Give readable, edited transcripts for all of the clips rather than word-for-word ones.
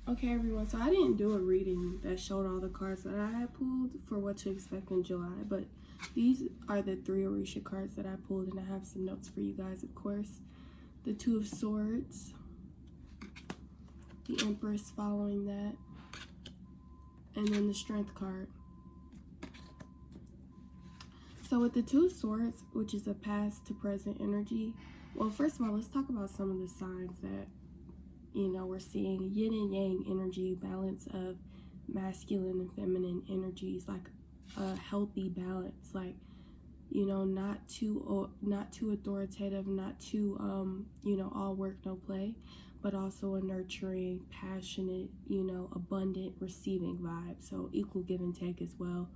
Okay, everyone, so I didn't do a reading that showed all the cards that I had pulled for what to expect in July, but these are the three Orisha cards that I pulled, and I have some notes for you guys, of course. The Two of Swords, the Empress following that, and then the Strength card. So with the Two of Swords, which is a past to present energy, well, first of all, let's talk about some of the signs that we're seeing yin and yang energy, balance of masculine and feminine energies, like a healthy balance, like not too authoritative, not too all work no play, but also a nurturing, passionate, abundant receiving vibe. So equal give and take as well.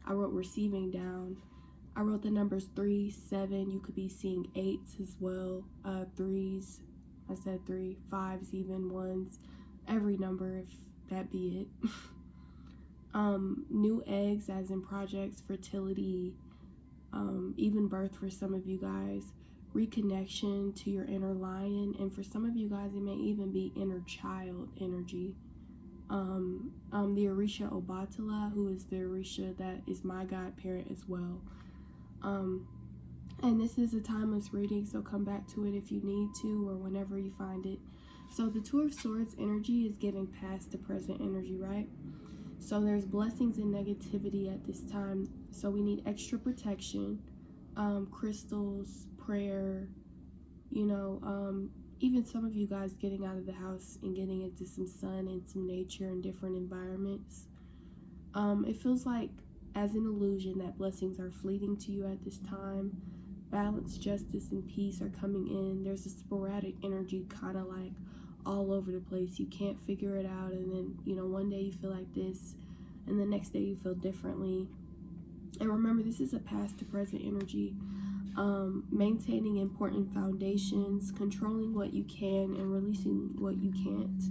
I wrote receiving down. I wrote the numbers 3, 7. You could be seeing 8s as well, 3s. I said 3, 5s, even 1s, every number if that be it. New eggs, as in projects, fertility, even birth for some of you guys, reconnection to your inner lion, and for some of you guys, it may even be inner child energy. The Orisha Obatala, who is the Orisha that is my godparent as well. And this is a timeless reading, so come back to it if you need to or whenever you find it. So the Two of Swords energy is giving past to present energy, right? So there's blessings and negativity at this time. So we need extra protection, crystals, prayer, even some of you guys getting out of the house and getting into some sun and some nature and different environments. It feels like, as an illusion, that blessings are fleeting to you at this time. Balance, justice, and peace are coming in. There's a sporadic energy kind of like all over the place. You can't figure it out, and then one day you feel like this and the next day you feel differently. And remember, this is a past to present energy. Maintaining important foundations, controlling what you can and releasing what you can't.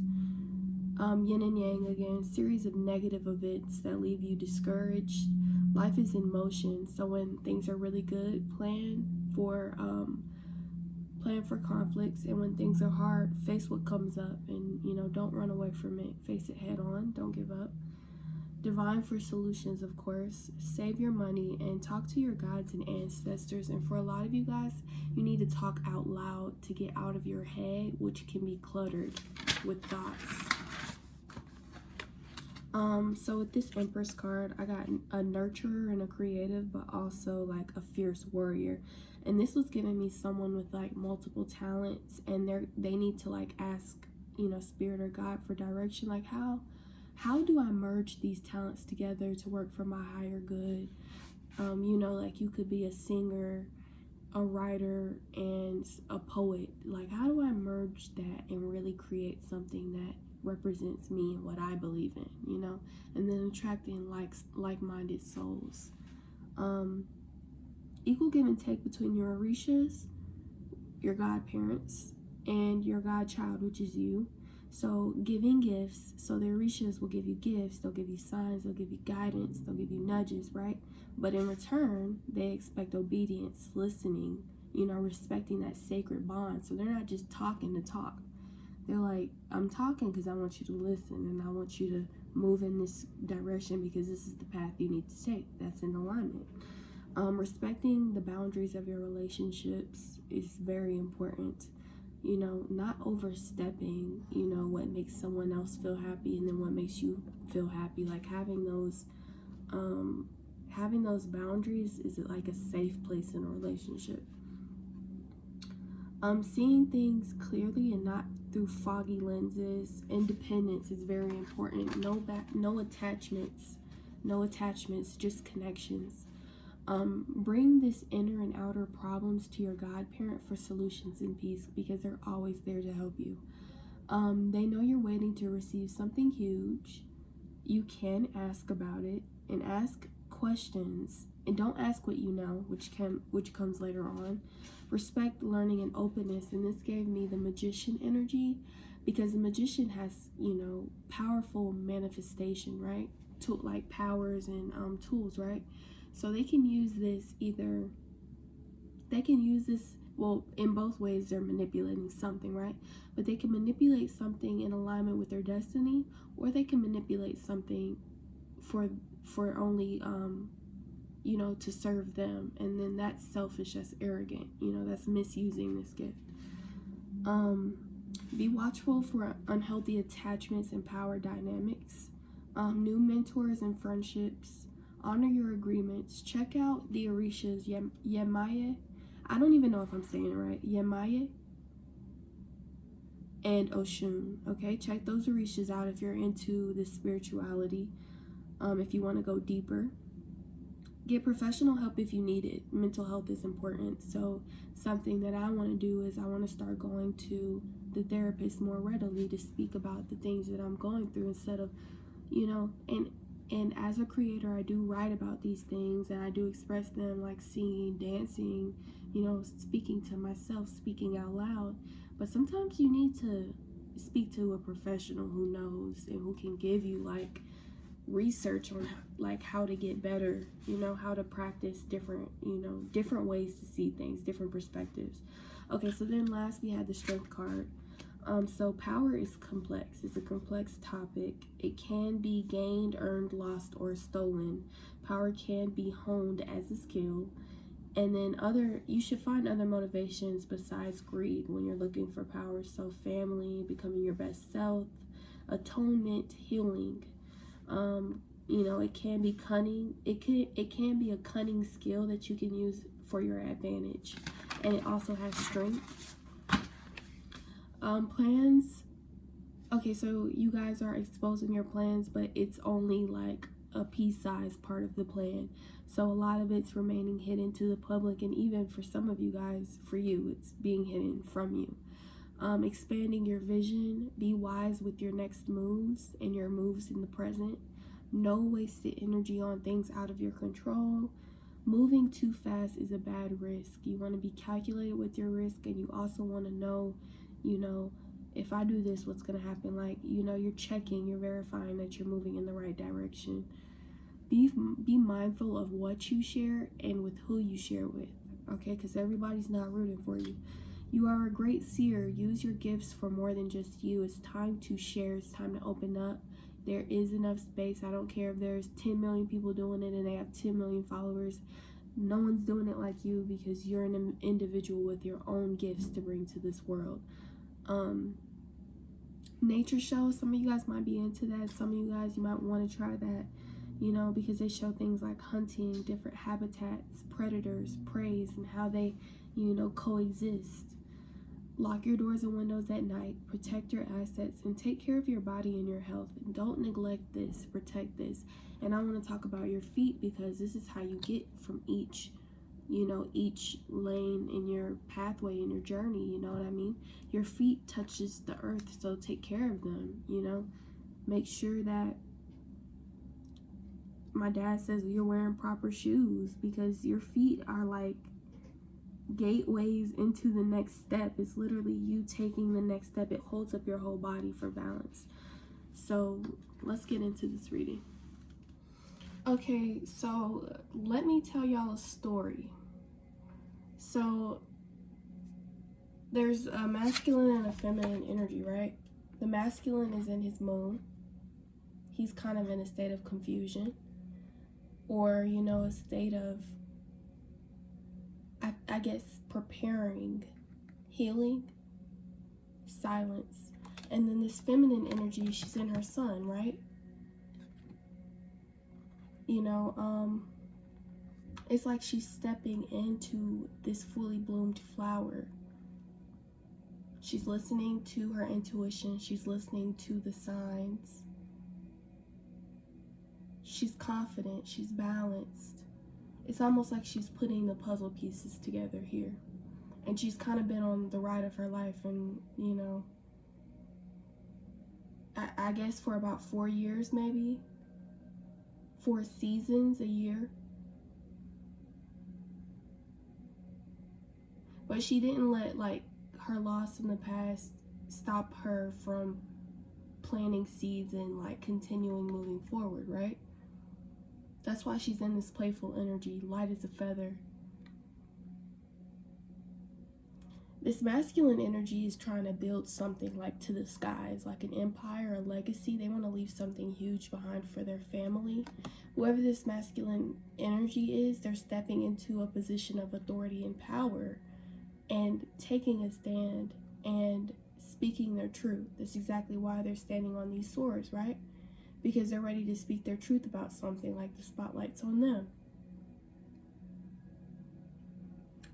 Yin and yang again, series of negative events that leave you discouraged. Life is in motion, so when things are really good, plan for conflicts, and when things are hard, face what comes up, and don't run away from it. Face it head on. Don't give up. Divine for solutions, of course. Save your money and talk to your guides and ancestors. And for a lot of you guys, you need to talk out loud to get out of your head, which can be cluttered with thoughts. So with this Empress card, I got a nurturer and a creative, but also like a fierce warrior. And this was giving me someone with like multiple talents, and they need to like ask, Spirit or God for direction. Like how do I merge these talents together to work for my higher good? Like you could be a singer, a writer, and a poet. Like how do I merge that and really create something that represents me and what I believe in, and then attracting like-minded souls. Equal give and take between your Orishas, your godparents, and your godchild, which is you. So giving gifts, so the Orishas will give you gifts, they'll give you signs, they'll give you guidance, they'll give you nudges, right? But in return, they expect obedience, listening, respecting that sacred bond. So they're not just talking to talk. They're like, I'm talking because I want you to listen, and I want you to move in this direction because this is the path you need to take. That's in alignment. Respecting the boundaries of your relationships is very important. Not overstepping, what makes someone else feel happy and then what makes you feel happy. Like having those boundaries is like a safe place in a relationship. Seeing things clearly and not through foggy lenses. Independence is very important. No attachments, just connections. Bring this inner and outer problems to your godparent for solutions and peace, because they're always there to help you. They know you're waiting to receive something huge. You can ask about it and ask questions, and don't ask what you know, which comes later on. Respect, learning, and openness. And this gave me the Magician energy, because the Magician has powerful manifestation, right? Like powers and tools, right? So they can use this well, in both ways, they're manipulating something, right? But they can manipulate something in alignment with their destiny, or they can manipulate something for only to serve them, and then that's selfish, that's arrogant, that's misusing this gift. Be watchful for unhealthy attachments and power dynamics, new mentors and friendships. Honor your agreements. Check out the Orishas Yemaya. I don't even know if I'm saying it right. Yemaya and Oshun. Okay, check those Orishas out if you're into this spirituality. If you want to go deeper. Get professional help if you need it. Mental health is important. So something that I want to do is I want to start going to the therapist more readily to speak about the things that I'm going through, instead of, and as a creator, I do write about these things, and I do express them, like singing, dancing, speaking to myself, speaking out loud. But sometimes you need to speak to a professional who knows and who can give you like research on like how to get better, how to practice different ways to see things, different perspectives. Okay, so then last we had the Strength card. So power is complex. It's a complex topic. It can be gained, earned, lost, or stolen. Power can be honed as a skill. And then you should find other motivations besides greed when you're looking for power. So family, becoming your best self, atonement, healing. It can be cunning. It can be a cunning skill that you can use for your advantage. And it also has strength. Plans. Okay, so you guys are exposing your plans, but it's only like a pea-sized part of the plan. So a lot of it's remaining hidden to the public, and even for some of you guys, for you, it's being hidden from you. Expanding your vision. Be wise with your next moves and your moves in the present. No wasted energy on things out of your control. Moving too fast is a bad risk. You want to be calculated with your risk, and you also want to know, if I do this, what's going to happen? Like, you're checking, you're verifying that you're moving in the right direction. Be mindful of what you share and with who you share with, okay? Because everybody's not rooting for you. You are a great seer. Use your gifts for more than just you. It's time to share. It's time to open up. There is enough space. I don't care if there's 10 million people doing it and they have 10 million followers. No one's doing it like you, because you're an individual with your own gifts to bring to this world. Nature shows. Some of you guys might be into that. Some of you guys, you might want to try that, because they show things like hunting, different habitats, predators, preys, and how they, coexist. Lock your doors and windows at night. Protect your assets and take care of your body and your health. And don't neglect this. Protect this. And I want to talk about your feet, because this is how you get from each lane in your pathway, in your journey, you know what I mean? Your feet touches the earth, so take care of them, Make sure that, my dad says, you're wearing proper shoes, because your feet are like gateways into the next step. It's literally you taking the next step. It holds up your whole body for balance. So let's get into this reading. Okay, so let me tell y'all a story. So there's a masculine and a feminine energy, right? The masculine is in his moon. He's kind of in a state of confusion, or, a state of, I guess, preparing, healing, silence. And then this feminine energy, she's in her sun, right? It's like she's stepping into this fully bloomed flower. She's listening to her intuition. She's listening to the signs. She's confident. She's balanced. It's almost like she's putting the puzzle pieces together here. And she's kind of been on the ride of her life, and, I guess for about 4 years, maybe. 4 seasons, a year. But she didn't let, her loss in the past stop her from planting seeds and, continuing moving forward, right? That's why she's in this playful energy, light as a feather. This masculine energy is trying to build something like to the skies, like an empire, a legacy. They want to leave something huge behind for their family. Whoever this masculine energy is, they're stepping into a position of authority and power and taking a stand and speaking their truth. That's exactly why they're standing on these swords, right? Because they're ready to speak their truth about something, like the spotlight's on them.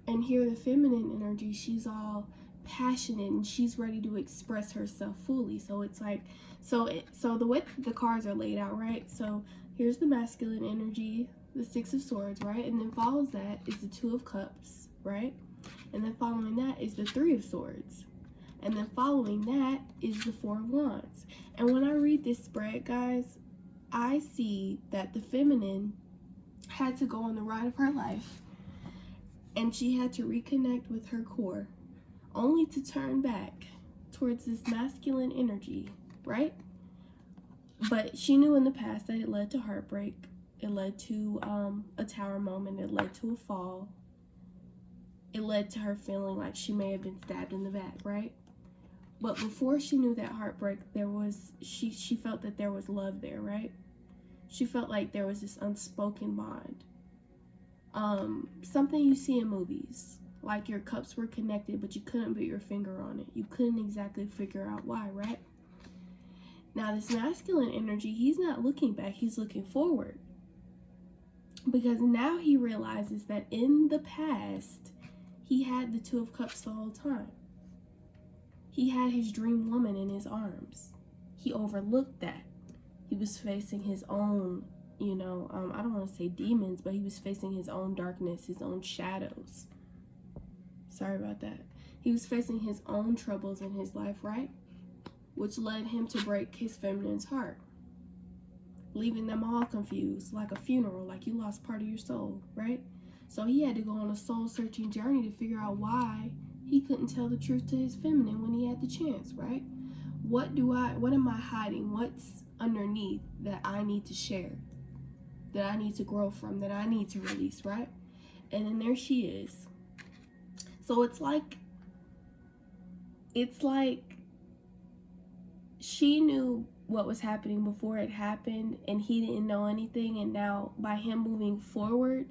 And here the feminine energy, she's all passionate and she's ready to express herself fully. So it's like, so the way the cards are laid out, right? So here's the masculine energy, the Six of Swords, right? And then follows that is the Two of Cups, right? And then following that is the Three of Swords. And then following that is the Four of Wands. And when I read this spread, guys, I see that the feminine had to go on the ride of her life. And she had to reconnect with her core, only to turn back towards this masculine energy, right? But she knew in the past that it led to heartbreak. It led to a tower moment. It led to a fall. It led to her feeling like she may have been stabbed in the back, right? But before she knew that heartbreak, she felt that there was love there, right? She felt like there was this unspoken bond. Something you see in movies, like your cups were connected, but you couldn't put your finger on it. You couldn't exactly figure out why, right? Now, this masculine energy, he's not looking back, he's looking forward. Because now he realizes that in the past, he had the Two of Cups the whole time. He had his dream woman in his arms. He overlooked that. He was facing his own, I don't want to say demons, but he was facing his own darkness, his own shadows. Sorry about that. He was facing his own troubles in his life, right? Which led him to break his feminine's heart, leaving them all confused, like a funeral, like you lost part of your soul, right? So he had to go on a soul-searching journey to figure out why he couldn't tell the truth to his feminine when he had the chance, right? What am I hiding? What's underneath that I need to share, that I need to grow from, that I need to release, right? And then there she is. So it's like she knew what was happening before it happened and he didn't know anything, and now by him moving forward,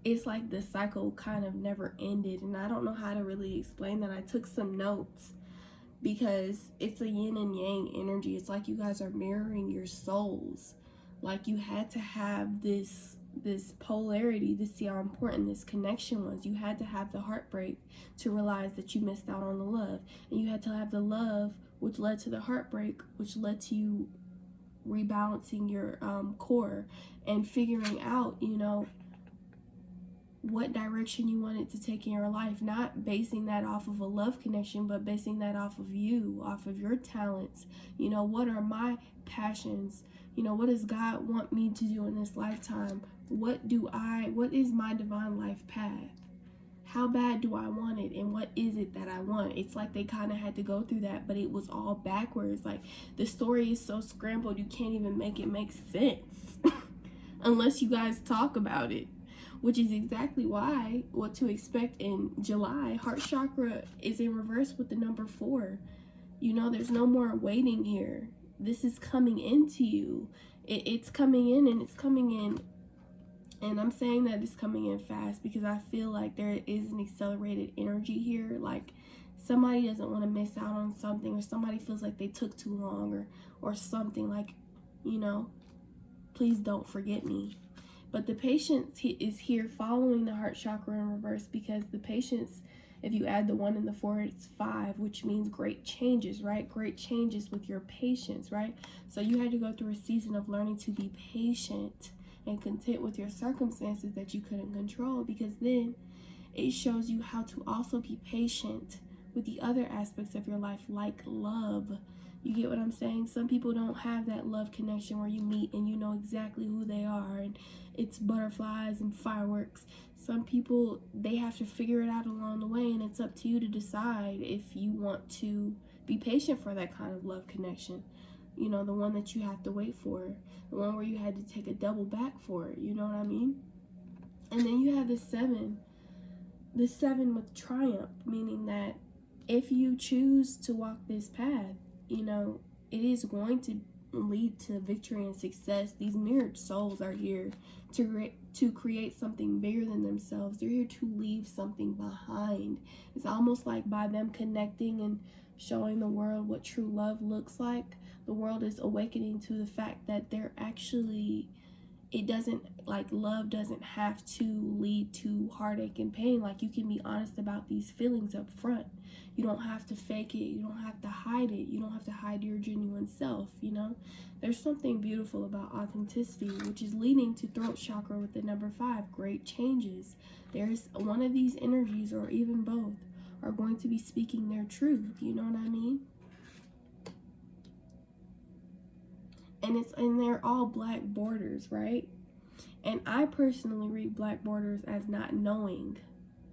it's like the cycle kind of never ended. And I don't know how to really explain that. I took some notes because it's a yin and yang energy. It's like you guys are mirroring your souls. Like you had to have this polarity to see how important this connection was. You had to have the heartbreak to realize that you missed out on the love. And you had to have the love, which led to the heartbreak, which led to you rebalancing your core and figuring out, what direction you wanted to take in your life, not basing that off of a love connection, but basing that off of you, off of your talents. What are my passions? What does God want me to do in this lifetime? What is my divine life path? How bad do I want it? And what is it that I want? It's like they kind of had to go through that, but it was all backwards. Like the story is so scrambled, you can't even make it make sense unless you guys talk about it. Which is exactly why what to expect in July. Heart chakra is in reverse with the number 4. There's no more waiting here. This is coming into you. It's coming in, and it's coming in. And I'm saying that it's coming in fast because I feel like there is an accelerated energy here. Like somebody doesn't want to miss out on something, or somebody feels like they took too long or something, like, please don't forget me. But the patience is here following the heart chakra in reverse, because the patience, if you add the 1 and the 4, it's 5, which means great changes, right? Great changes with your patience, right? So you had to go through a season of learning to be patient and content with your circumstances that you couldn't control, because then it shows you how to also be patient with the other aspects of your life, like love. You get what I'm saying? Some people don't have that love connection where you meet and you know exactly who they are and it's butterflies and fireworks. Some people, they have to figure it out along the way, and it's up to you to decide if you want to be patient for that kind of love connection. The one that you have to wait for, the one where you had to take a double back for it, you know what I mean? And then you have the 7. the 7 with triumph, meaning that if you choose to walk this path, you know, it is going to lead to victory and success. These mirrored souls are here to create something bigger than themselves. They're here to leave something behind. It's almost like by them connecting and showing the world what true love looks like, the world is awakening to the fact that they're actually, it doesn't, like, love doesn't have to lead to heartache and pain. Like, you can be honest about these feelings up front. You don't have to fake it. You don't have to hide it. You don't have to hide your genuine self, you know? There's something beautiful about authenticity, which is leading to throat chakra with the number 5, great changes. There's one of these energies, or even both, are going to be speaking their truth, you know what I mean? And they're all black borders, right? And I personally read black borders as not knowing,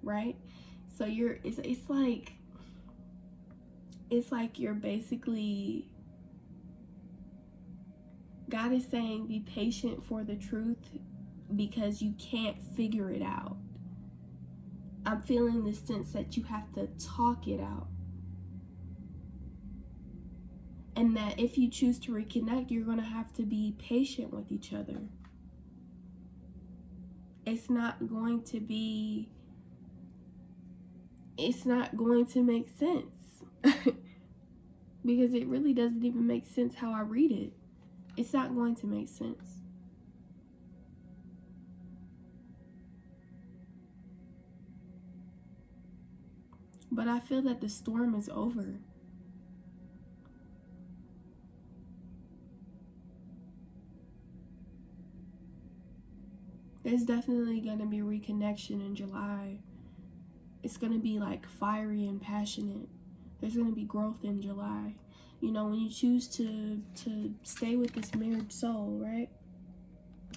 right? So it's like you're basically, God is saying be patient for the truth because you can't figure it out. I'm feeling the sense that you have to talk it out. And that if you choose to reconnect, you're going to have to be patient with each other. It's not going to make sense. Because it really doesn't even make sense how I read it. It's not going to make sense. But I feel that the storm is over. There's definitely going to be reconnection in July. It's going to be like fiery and passionate. There's going to be growth in July. You know, when you choose to stay with this mirrored soul, right?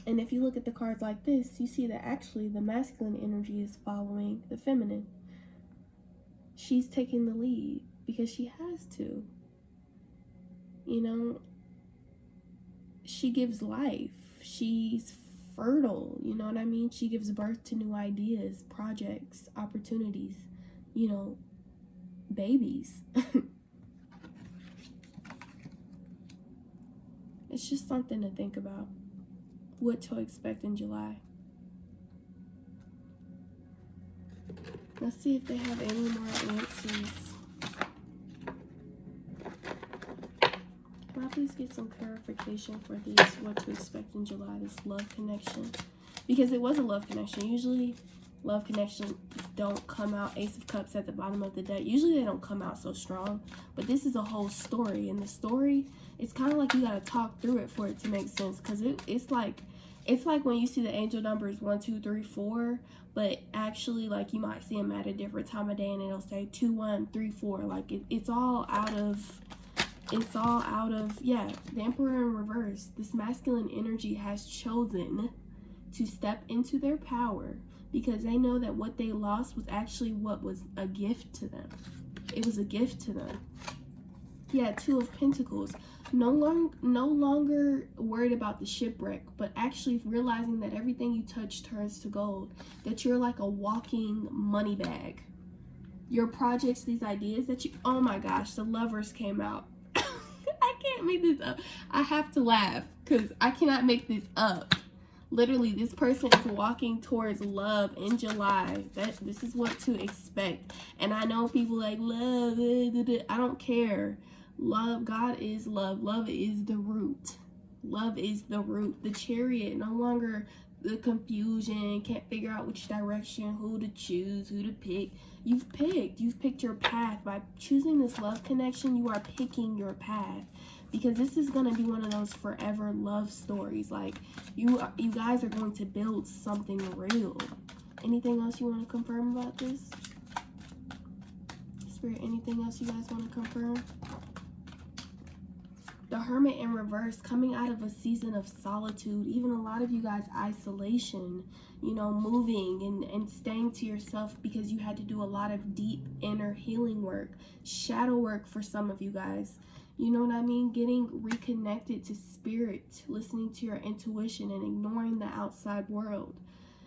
And if you look at the cards like this, you see that actually the masculine energy is following the feminine. She's taking the lead because she has to. You know, she gives life. She's fertile, you know what I mean? She gives birth to new ideas, projects, opportunities, you know, babies. It's just something to think about. What to expect in July. Let's see if they have any more answers. Can I please get some clarification for this, what to expect in July, this love connection? Because it was a love connection. Usually, love connections don't come out, Ace of Cups at the bottom of the deck. Usually, they don't come out so strong. But this is a whole story. And the story, it's kind of like you got to talk through it for it to make sense. Because it's like when you see the angel numbers 1, 2, 3, 4. But actually, like, you might see them at a different time of day. And it'll say 2, 1, 3, 4. Like, it's all out of... yeah, the Emperor in reverse. This masculine energy has chosen to step into their power because they know that what they lost was actually what was a gift to them. It was a gift to them. Yeah, 2 of Pentacles. No longer worried about the shipwreck, but actually realizing that everything you touch turns to gold. That you're like a walking money bag. Your projects, these ideas that you... Oh my gosh, the Lovers came out. I can't make this up. I have to laugh because I cannot make this up. Literally, this person is walking towards love in July. This is what to expect. And I know people like love. I don't care. Love, God is love. Love is the root. Love is the root. The Chariot, no longer the confusion, can't figure out which direction, who to choose, who to pick. You've picked your path. By choosing this love connection, you are picking your path, because this is going to be one of those forever love stories. Like, you guys are going to build something real. Anything else you want to confirm about this? Spirit, anything else you guys want to confirm? The Hermit in reverse, coming out of a season of solitude, even a lot of you guys isolation, you know, moving and staying to yourself because you had to do a lot of deep inner healing work, shadow work for some of you guys. You know what I mean? Getting reconnected to spirit, listening to your intuition and ignoring the outside world.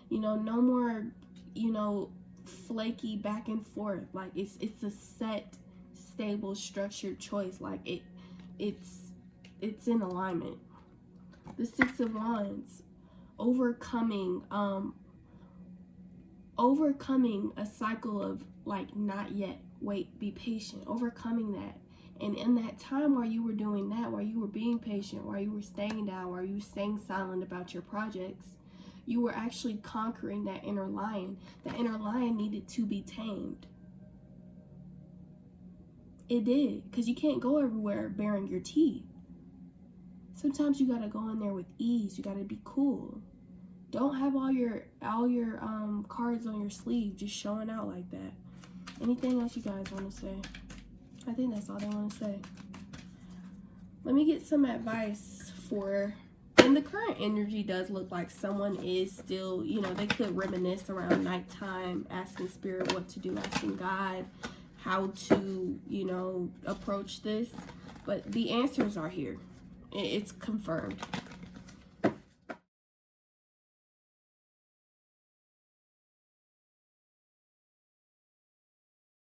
You know, no more, you know, flaky back and forth. Like it's a set, stable, structured choice. Like it's in alignment. The Six of Wands, overcoming a cycle of like not yet, wait, be patient, overcoming that. And in that time while you were doing that, while you were being patient, while you were staying down, while you were staying silent about your projects, you were actually conquering that inner lion. That inner lion needed to be tamed. It did, because you can't go everywhere baring your teeth. Sometimes you gotta go in there with ease. You gotta be cool. Don't have all your cards on your sleeve just showing out like that. Anything else you guys want to say? I think that's all they want to say. Let me get some advice for, and the current energy does look like someone is still, you know, they could reminisce around nighttime, asking spirit what to do, asking God how to, you know, approach this. But the answers are here. It's confirmed.